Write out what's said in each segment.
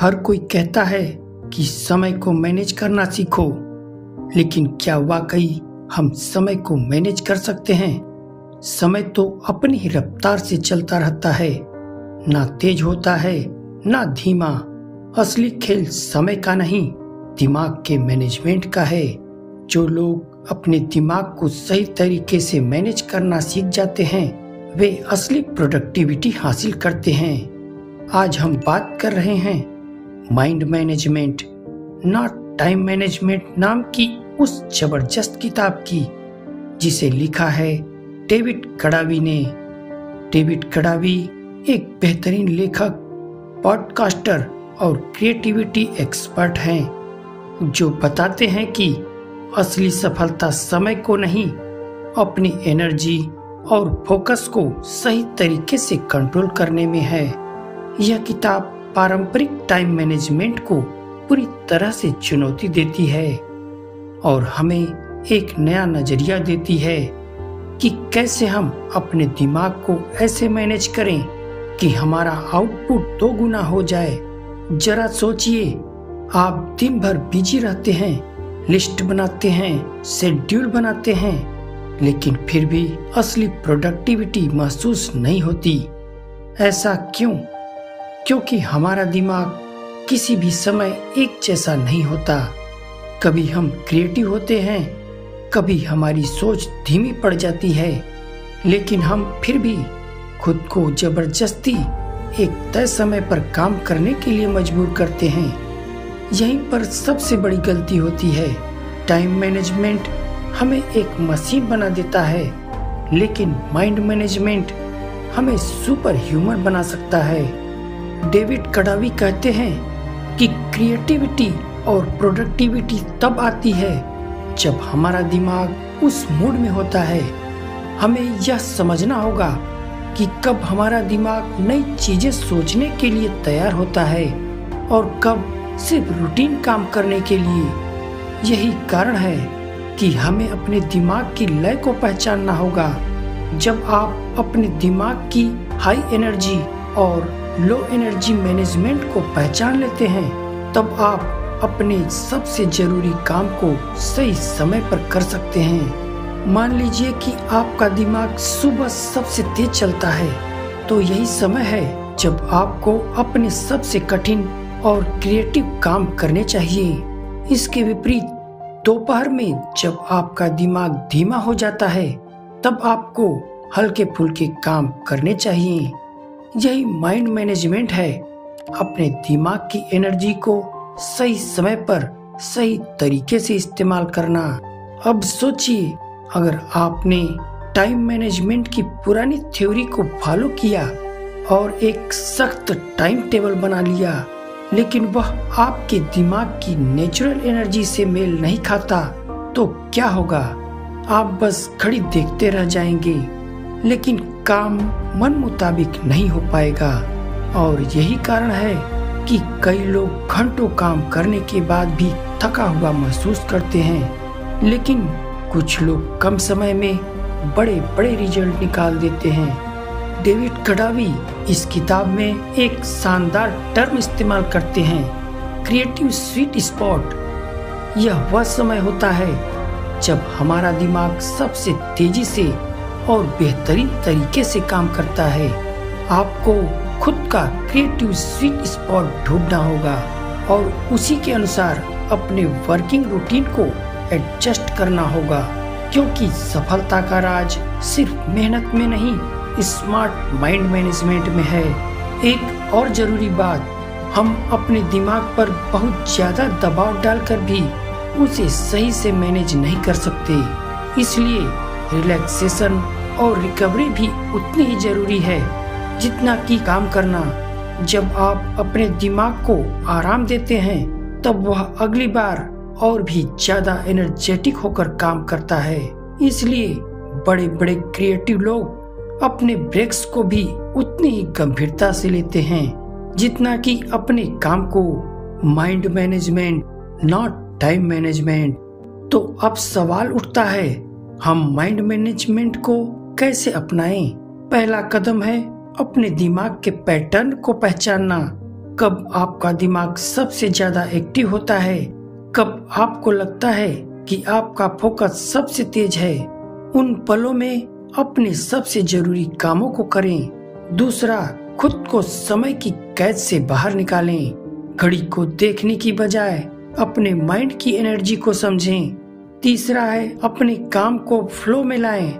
हर कोई कहता है कि समय को मैनेज करना सीखो, लेकिन क्या वाकई हम समय को मैनेज कर सकते हैं? समय तो अपनी ही रफ्तार से चलता रहता है, ना तेज होता है ना धीमा। असली खेल समय का नहीं, दिमाग के मैनेजमेंट का है। जो लोग अपने दिमाग को सही तरीके से मैनेज करना सीख जाते हैं, वे असली प्रोडक्टिविटी हासिल करते हैं। आज हम बात कर रहे हैं mind management not time management नाम की उस जबरदस्त किताब की, जिसे लिखा है डेविड कडावी ने। डेविड कडावी एक बेहतरीन लेखक, पॉडकास्टर और क्रिएटिविटी एक्सपर्ट हैं, जो बताते हैं कि असली सफलता समय को नहीं, अपनी एनर्जी और फोकस को सही तरीके से कंट्रोल करने में है। यह किताब पारंपरिक टाइम मैनेजमेंट को पूरी तरह से चुनौती देती है और हमें एक नया नजरिया देती है कि कैसे हम अपने दिमाग को ऐसे मैनेज करें कि हमारा आउटपुट 2 गुना हो जाए। जरा सोचिए, आप दिन भर बिजी रहते हैं, लिस्ट बनाते हैं, शेड्यूल बनाते हैं, लेकिन फिर भी असली प्रोडक्टिविटी महसूस नहीं होती। ऐसा क्यों? क्योंकि हमारा दिमाग किसी भी समय एक जैसा नहीं होता। कभी हम क्रिएटिव होते हैं, कभी हमारी सोच धीमी पड़ जाती है, लेकिन हम फिर भी खुद को जबरदस्ती एक तय समय पर काम करने के लिए मजबूर करते हैं। यहीं पर सबसे बड़ी गलती होती है। टाइम मैनेजमेंट हमें एक मशीन बना देता है, लेकिन माइंड मैनेजमेंट हमें सुपर ह्यूमन बना सकता है। डेविड कडावी कहते हैं कि क्रिएटिविटी और प्रोडक्टिविटी तब आती है जब हमारा दिमाग उस मूड में होता है। हमें यह समझना होगा कि कब हमारा दिमाग नई चीजें सोचने के लिए तैयार होता है और कब सिर्फ रूटीन काम करने के लिए। यही कारण है कि हमें अपने दिमाग की लय को पहचानना होगा। जब आप अपने दिमाग की हाई एनर्जी और लो एनर्जी मैनेजमेंट को पहचान लेते हैं, तब आप अपने सबसे जरूरी काम को सही समय पर कर सकते हैं। मान लीजिए कि आपका दिमाग सुबह सबसे तेज चलता है, तो यही समय है जब आपको अपने सबसे कठिन और क्रिएटिव काम करने चाहिए। इसके विपरीत दोपहर में जब आपका दिमाग धीमा हो जाता है, तब आपको हल्के फुल्के काम करने चाहिए। यही माइंड मैनेजमेंट है, अपने दिमाग की एनर्जी को सही समय पर सही तरीके से इस्तेमाल करना। अब सोचिए, अगर आपने टाइम मैनेजमेंट की पुरानी थ्योरी को फॉलो किया और एक सख्त टाइम टेबल बना लिया, लेकिन वह आपके दिमाग की नेचुरल एनर्जी से मेल नहीं खाता, तो क्या होगा? आप बस खड़ी देखते रह जाएंगे, लेकिन काम मन मुताबिक नहीं हो पाएगा। और यही कारण है कि कई लोग घंटों काम करने के बाद भी थका हुआ महसूस करते हैं, लेकिन कुछ लोग कम समय में बड़े बड़े रिजल्ट निकाल देते हैं। डेविड कडावी इस किताब में एक शानदार टर्म इस्तेमाल करते हैं, क्रिएटिव स्वीट स्पॉट। यह वह समय होता है जब हमारा दिमाग सबसे तेजी से और बेहतरीन तरीके से काम करता है। आपको खुद का क्रिएटिव स्वीट स्पॉट ढूंढना होगा और उसी के अनुसार अपने वर्किंग रूटीन को एडजस्ट करना होगा, क्योंकि सफलता का राज सिर्फ मेहनत में नहीं, स्मार्ट माइंड मैनेजमेंट में है। एक और जरूरी बात, हम अपने दिमाग पर बहुत ज्यादा दबाव डालकर भी उसे सही से मैनेज नहीं कर सकते। इसलिए रिलैक्सेशन और रिकवरी भी उतनी ही जरूरी है जितना कि काम करना। जब आप अपने दिमाग को आराम देते हैं, तब वह अगली बार और भी ज्यादा एनर्जेटिक होकर काम करता है। इसलिए बड़े बड़े क्रिएटिव लोग अपने ब्रेक्स को भी उतनी ही गंभीरता से लेते हैं जितना कि अपने काम को। Mind management not time management. तो अब सवाल उठता है, हम माइंड मैनेजमेंट को कैसे अपनाएं? पहला कदम है अपने दिमाग के पैटर्न को पहचानना। कब आपका दिमाग सबसे ज्यादा एक्टिव होता है, कब आपको लगता है कि आपका फोकस सबसे तेज है, उन पलों में अपने सबसे जरूरी कामों को करें। दूसरा, खुद को समय की कैद से बाहर निकालें। घड़ी को देखने की बजाय अपने माइंड की एनर्जी को समझें। तीसरा है, अपने काम को फ्लो में लाएं,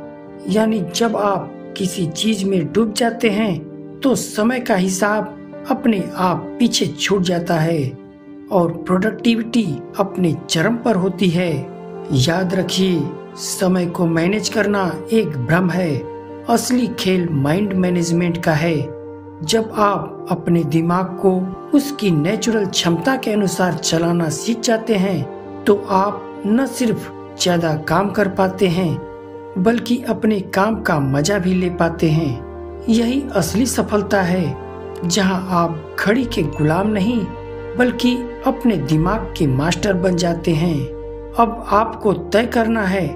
यानी जब आप किसी चीज में डूब जाते हैं तो समय का हिसाब अपने आप पीछे छूट जाता है और प्रोडक्टिविटी अपने चरम पर होती है। याद रखिए, समय को मैनेज करना एक भ्रम है, असली खेल माइंड मैनेजमेंट का है। जब आप अपने दिमाग को उसकी नेचुरल क्षमता के अनुसार चलाना सीख जाते हैं तो आप न सिर्फ ज्यादा काम कर पाते हैं बल्कि अपने काम का मजा भी ले पाते हैं। यही असली सफलता है, जहां आप घड़ी के गुलाम नहीं बल्कि अपने दिमाग के मास्टर बन जाते हैं। अब आपको तय करना है,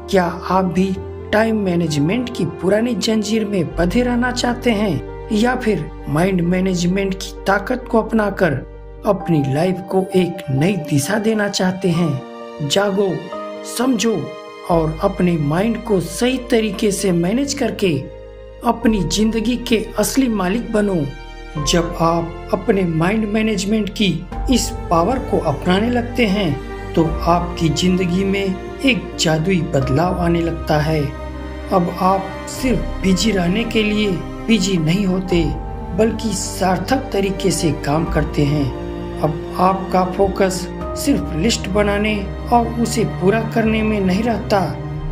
क्या आप भी टाइम मैनेजमेंट की पुरानी जंजीर में बंधे रहना चाहते हैं या फिर माइंड मैनेजमेंट की ताकत को अपनाकर अपनी लाइफ को एक नई दिशा देना चाहते हैं। जागो, समझो और अपने माइंड को सही तरीके से मैनेज करके अपनी जिंदगी के असली मालिक बनो। जब आप अपने माइंड मैनेजमेंट की इस पावर को अपनाने लगते हैं तो आपकी जिंदगी में एक जादुई बदलाव आने लगता है। अब आप सिर्फ बिजी रहने के लिए बिजी नहीं होते बल्कि सार्थक तरीके से काम करते हैं। अब आपका फोकस सिर्फ लिस्ट बनाने और उसे पूरा करने में नहीं रहता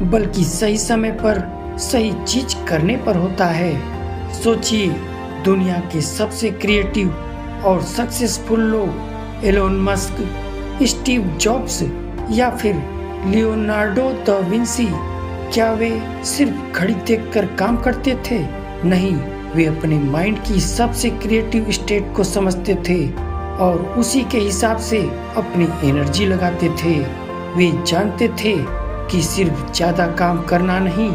बल्कि सही समय पर सही चीज करने पर होता है। सोचिए, दुनिया के सबसे क्रिएटिव और सक्सेसफुल लोग एलोन मस्क, स्टीव जॉब्स या फिर लियोनार्डो दा विंसी, क्या वे सिर्फ घड़ी देखकर काम करते थे? नहीं, वे अपने माइंड की सबसे क्रिएटिव स्टेट को समझते थे और उसी के हिसाब से अपनी एनर्जी लगाते थे। वे जानते थे कि सिर्फ ज्यादा काम करना नहीं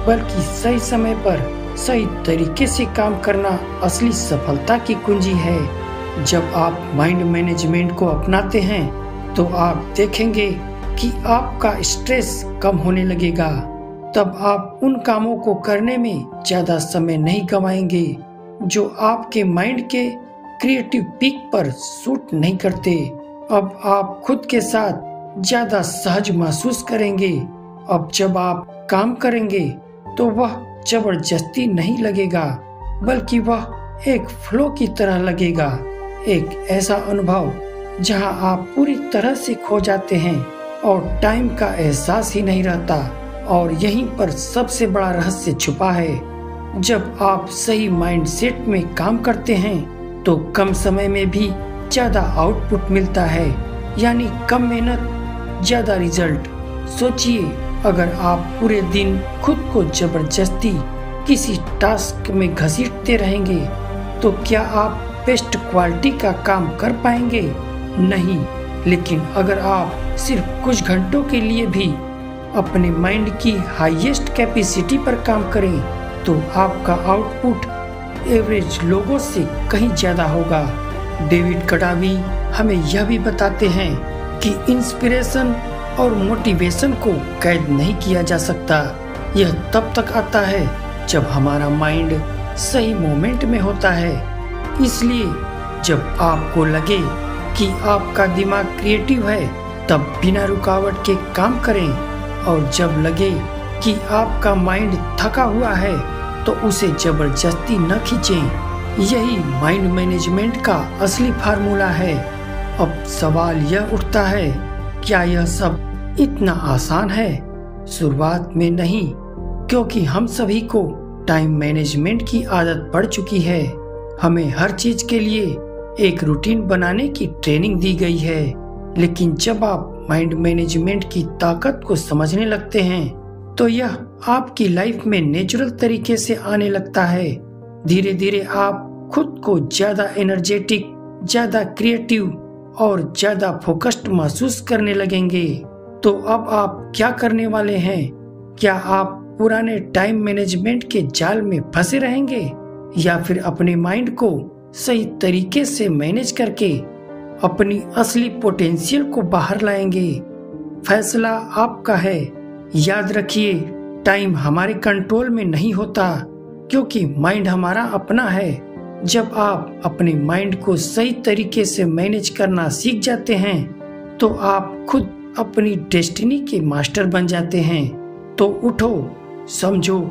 बल्कि सही समय पर सही तरीके से काम करना असली सफलता की कुंजी है। जब आप माइंड मैनेजमेंट को अपनाते हैं तो आप देखेंगे कि आपका स्ट्रेस कम होने लगेगा। तब आप उन कामों को करने में ज्यादा समय नहीं गवाएंगे जो आपके माइंड के क्रिएटिव पीक पर सूट नहीं करते। अब आप खुद के साथ ज्यादा सहज महसूस करेंगे। अब जब आप काम करेंगे तो वह जबरदस्ती नहीं लगेगा बल्कि वह एक फ्लो की तरह लगेगा, एक ऐसा अनुभव जहां आप पूरी तरह से खो जाते हैं और टाइम का एहसास ही नहीं रहता। और यहीं पर सबसे बड़ा रहस्य छुपा है। जब आप सही माइंड सेट में काम करते हैं तो कम समय में भी ज्यादा आउटपुट मिलता है, यानी कम मेहनत ज्यादा रिजल्ट। सोचिए, अगर आप पूरे दिन खुद को जबरदस्ती किसी टास्क में घसीटते रहेंगे तो क्या आप बेस्ट क्वालिटी का काम कर पाएंगे? नहीं। लेकिन अगर आप सिर्फ कुछ घंटों के लिए भी अपने माइंड की हाईएस्ट कैपेसिटी पर काम करें तो आपका आउटपुट एवरेज लोगों से कहीं ज्यादा होगा। डेविड कडावी हमें यह भी बताते हैं कि इंस्पिरेशन और मोटिवेशन को कैद नहीं किया जा सकता। यह तब तक आता है जब हमारा माइंड सही मोमेंट में होता है। इसलिए जब आपको लगे कि आपका दिमाग क्रिएटिव है तब बिना रुकावट के काम करें, और जब लगे कि आपका माइंड थका हुआ है तो उसे जबरदस्ती न खींचें। यही माइंड मैनेजमेंट का असली फार्मूला है। अब सवाल यह उठता है, क्या यह सब इतना आसान है? शुरुआत में नहीं, क्योंकि हम सभी को टाइम मैनेजमेंट की आदत पड़ चुकी है। हमें हर चीज के लिए एक रूटीन बनाने की ट्रेनिंग दी गई है। लेकिन जब आप माइंड मैनेजमेंट की ताकत को समझने लगते हैं तो यह आपकी लाइफ में नेचुरल तरीके से आने लगता है। धीरे धीरे आप खुद को ज्यादा एनर्जेटिक, ज्यादा क्रिएटिव और ज्यादा फोकस्ड महसूस करने लगेंगे। तो अब आप क्या करने वाले हैं? क्या आप पुराने टाइम मैनेजमेंट के जाल में फंसे रहेंगे या फिर अपने माइंड को सही तरीके से मैनेज करके अपनी असली पोटेंशियल को बाहर लाएंगे। फैसला आपका है। याद रखिए, टाइम हमारे कंट्रोल में नहीं होता, क्योंकि माइंड हमारा अपना है। जब आप अपने माइंड को सही तरीके से मैनेज करना सीख जाते हैं तो आप खुद अपनी डेस्टिनी के मास्टर बन जाते हैं। तो उठो, समझो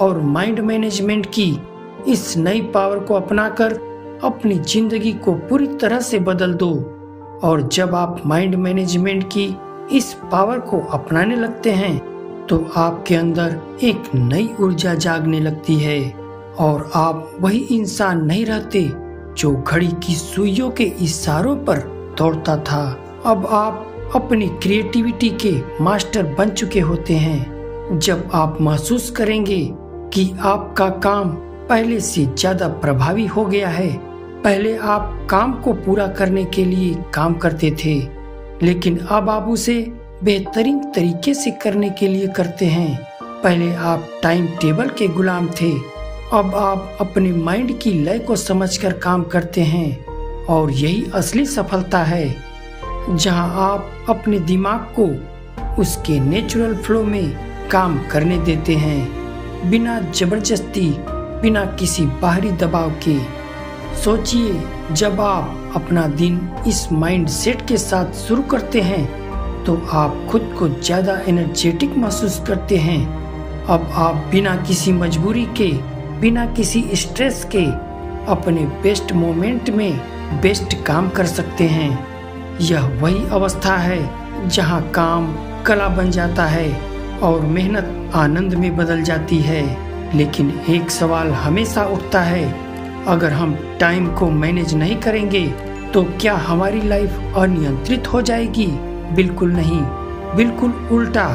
और माइंड मैनेजमेंट की इस नई पावर को अपनाकर अपनी जिंदगी को पूरी तरह से बदल दो। और जब आप माइंड मैनेजमेंट की इस पावर को अपनाने लगते हैं तो आपके अंदर एक नई ऊर्जा जागने लगती है और आप वही इंसान नहीं रहते जो घड़ी की सुइयों के इशारों पर दौड़ता था। अब आप अपनी क्रिएटिविटी के मास्टर बन चुके होते हैं। जब आप महसूस करेंगे कि आपका काम पहले से ज्यादा प्रभावी हो गया है। पहले आप काम को पूरा करने के लिए काम करते थे, लेकिन अब आप उसे बेहतरीन तरीके से करने के लिए करते हैं। पहले आप टाइम टेबल के गुलाम थे, अब आप अपने माइंड की लय को समझकर काम करते हैं। और यही असली सफलता है, जहां आप अपने दिमाग को उसके नेचुरल फ्लो में काम करने देते हैं, बिना जबरदस्ती, बिना किसी बाहरी दबाव के। सोचिए, जब आप अपना दिन इस माइंड सेट के साथ शुरू करते हैं तो आप खुद को ज्यादा एनर्जेटिक महसूस करते हैं। अब आप बिना किसी मजबूरी के, बिना किसी स्ट्रेस के अपने बेस्ट मोमेंट में बेस्ट काम कर सकते हैं। यह वही अवस्था है जहां काम कला बन जाता है और मेहनत आनंद में बदल जाती है। लेकिन एक सवाल हमेशा उठता है, अगर हम टाइम को मैनेज नहीं करेंगे तो क्या हमारी लाइफ अनियंत्रित हो जाएगी? बिल्कुल नहीं, बिल्कुल उल्टा।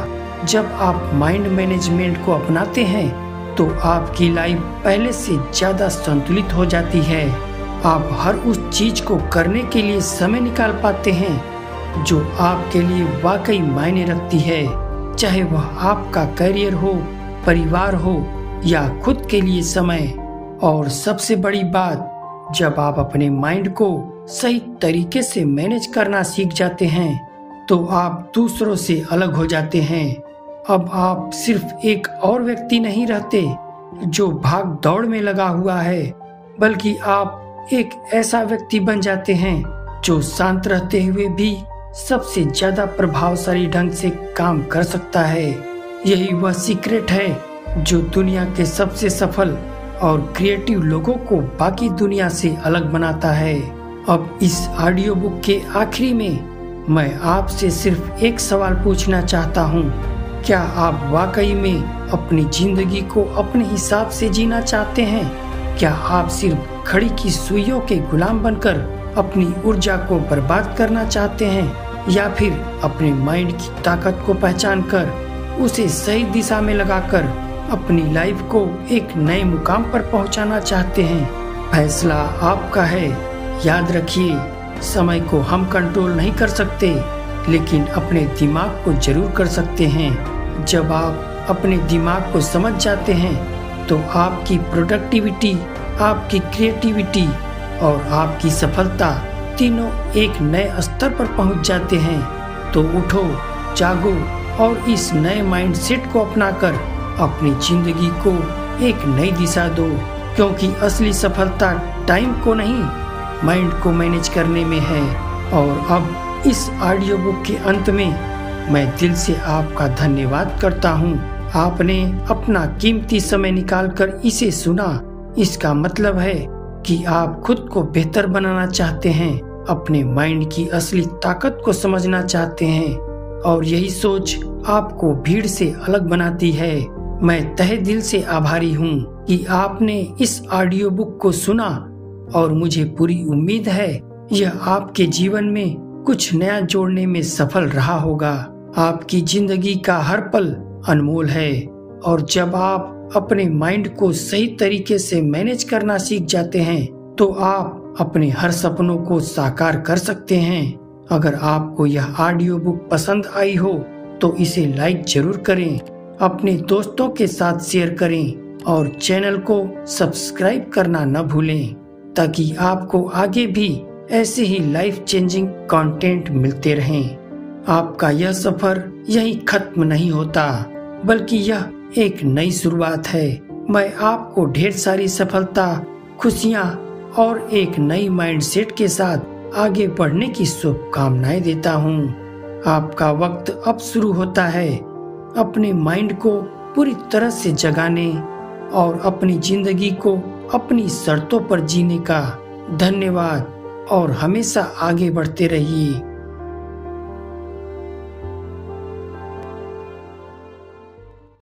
जब आप माइंड मैनेजमेंट को अपनाते हैं तो आपकी लाइफ पहले से ज्यादा संतुलित हो जाती है। आप हर उस चीज को करने के लिए समय निकाल पाते हैं जो आपके लिए वाकई मायने रखती है, चाहे वह आपका करियर हो, परिवार हो या खुद के लिए समय। और सबसे बड़ी बात, जब आप अपने माइंड को सही तरीके से मैनेज करना सीख जाते हैं तो आप दूसरों से अलग हो जाते हैं। अब आप सिर्फ एक और व्यक्ति नहीं रहते जो भाग दौड़ में लगा हुआ है, बल्कि आप एक ऐसा व्यक्ति बन जाते हैं जो शांत रहते हुए भी सबसे ज्यादा प्रभावशाली ढंग से काम कर सकता है। यही वह सीक्रेट है जो दुनिया के सबसे सफल और क्रिएटिव लोगों को बाकी दुनिया से अलग बनाता है। अब इस ऑडियो बुक के आखिरी में मैं आपसे सिर्फ एक सवाल पूछना चाहता हूँ। क्या आप वाकई में अपनी जिंदगी को अपने हिसाब से जीना चाहते हैं? क्या आप सिर्फ घड़ी की सुइयों के गुलाम बनकर अपनी ऊर्जा को बर्बाद करना चाहते हैं, या फिर अपने माइंड की ताकत को पहचान कर उसे सही दिशा में लगाकर अपनी लाइफ को एक नए मुकाम पर पहुंचाना चाहते हैं? फैसला आपका है। याद रखिए, समय को हम कंट्रोल नहीं कर सकते, लेकिन अपने दिमाग को जरूर कर सकते हैं। जब आप अपने दिमाग को समझ जाते हैं तो आपकी प्रोडक्टिविटी, आपकी क्रिएटिविटी और आपकी सफलता तीनों एक नए स्तर पर पहुंच जाते हैं। तो उठो, जागो और इस नए माइंडसेट को अपनाकर अपनी जिंदगी को एक नई दिशा दो, क्योंकि असली सफलता टाइम को नहीं, माइंड को मैनेज करने में है। और अब इस ऑडियो बुक के अंत में मैं दिल से आपका धन्यवाद करता हूँ। आपने अपना कीमती समय निकालकर इसे सुना। इसका मतलब है कि आप खुद को बेहतर बनाना चाहते हैं, अपने माइंड की असली ताकत को समझना चाहते हैं, और यही सोच आपको भीड़ से अलग बनाती है। मैं तहे दिल से आभारी हूँ कि आपने इस ऑडियो बुक को सुना, और मुझे पूरी उम्मीद है यह आपके जीवन में कुछ नया जोड़ने में सफल रहा होगा। आपकी जिंदगी का हर पल अनमोल है, और जब आप अपने माइंड को सही तरीके से मैनेज करना सीख जाते हैं तो आप अपने हर सपनों को साकार कर सकते हैं। अगर आपको यह ऑडियो बुक पसंद आई हो तो इसे लाइक जरूर करें, अपने दोस्तों के साथ शेयर करें और चैनल को सब्सक्राइब करना न भूलें। ताकि आपको आगे भी ऐसे ही लाइफ चेंजिंग कंटेंट मिलते रहें। आपका यह सफर यही खत्म नहीं होता, बल्कि यह एक नई शुरुआत है। मैं आपको ढेर सारी सफलता, खुशियाँ और एक नई माइंडसेट के साथ आगे बढ़ने की शुभकामनाएं देता हूँ। आपका वक्त अब शुरू होता है अपने माइंड को पूरी तरह से जगाने और अपनी जिंदगी को अपनी शर्तों पर जीने का। धन्यवाद और हमेशा आगे बढ़ते रहिए।